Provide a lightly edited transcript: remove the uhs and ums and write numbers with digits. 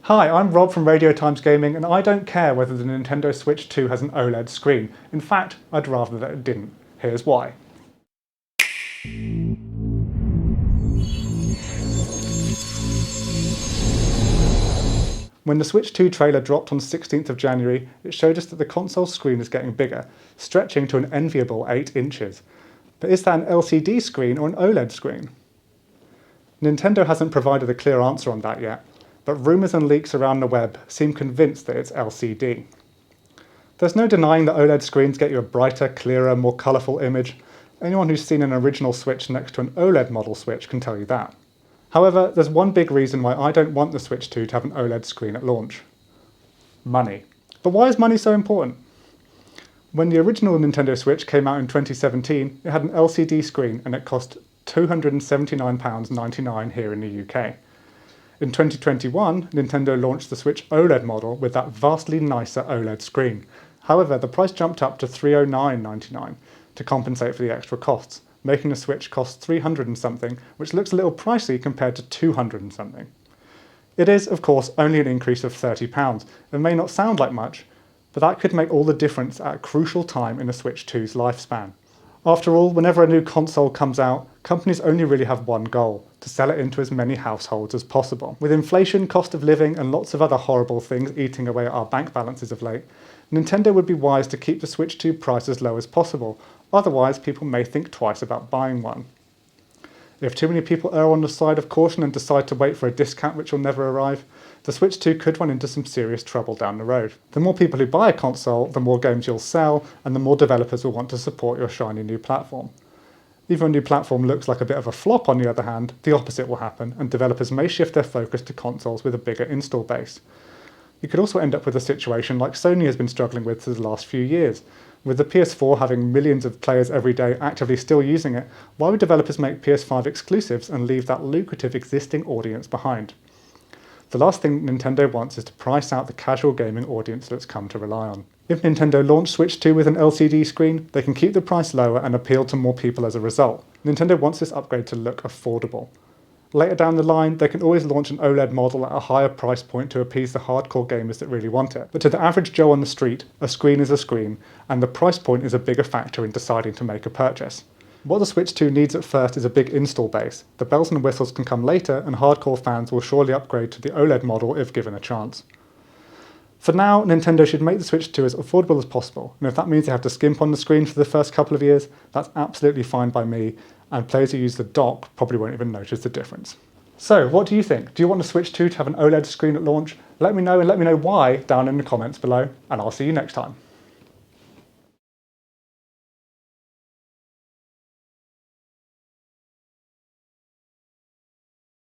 Hi, I'm Rob from Radio Times Gaming, and I don't care whether the Nintendo Switch 2 has an OLED screen. In fact, I'd rather that it didn't. Here's why. When the Switch 2 trailer dropped on 16th of January, it showed us that the console screen is getting bigger, stretching to an enviable 8 inches. But is that an LCD screen or an OLED screen? Nintendo hasn't provided a clear answer on that yet, but rumours and leaks around the web seem convinced that it's LCD. There's no denying that OLED screens get you a brighter, clearer, more colourful image. Anyone who's seen an original Switch next to an OLED Model Switch can tell you that. However, there's one big reason why I don't want the Switch 2 to have an OLED screen at launch. Money. But why is money so important? When the original Nintendo Switch came out in 2017, it had an LCD screen and it cost £279.99 here in the UK. In 2021, Nintendo launched the Switch OLED model with that vastly nicer OLED screen. However, the price jumped up to £309.99 to compensate for the extra costs, making the Switch cost $300 and something, which looks a little pricey compared to $200 and something. It is, of course, only an increase of £30. It may not sound like much, but that could make all the difference at a crucial time in the Switch 2's lifespan. After all, whenever a new console comes out, companies only really have one goal: to sell it into as many households as possible. With inflation, cost of living, and lots of other horrible things eating away at our bank balances of late, Nintendo would be wise to keep the Switch 2 price as low as possible, otherwise people may think twice about buying one. If too many people err on the side of caution and decide to wait for a discount which will never arrive, the Switch 2 could run into some serious trouble down the road. The more people who buy a console, the more games you'll sell, and the more developers will want to support your shiny new platform. If your new platform looks like a bit of a flop, on the other hand, the opposite will happen, and developers may shift their focus to consoles with a bigger install base. You could also end up with a situation like Sony has been struggling with for the last few years. With the PS4 having millions of players every day actively still using it, why would developers make PS5 exclusives and leave that lucrative existing audience behind? The last thing Nintendo wants is to price out the casual gaming audience that it's come to rely on. If Nintendo launched Switch 2 with an LCD screen, they can keep the price lower and appeal to more people as a result. Nintendo wants this upgrade to look affordable. Later down the line, they can always launch an OLED model at a higher price point to appease the hardcore gamers that really want it. But to the average Joe on the street, a screen is a screen, and the price point is a bigger factor in deciding to make a purchase. What the Switch 2 needs at first is a big install base. The bells and whistles can come later, and hardcore fans will surely upgrade to the OLED model if given a chance. For now, Nintendo should make the Switch 2 as affordable as possible, and if that means they have to skimp on the screen for the first couple of years, that's absolutely fine by me, and players who use the dock probably won't even notice the difference. So, what do you think? Do you want the Switch 2 to have an OLED screen at launch? Let me know, and let me know why down in the comments below, and I'll see you next time.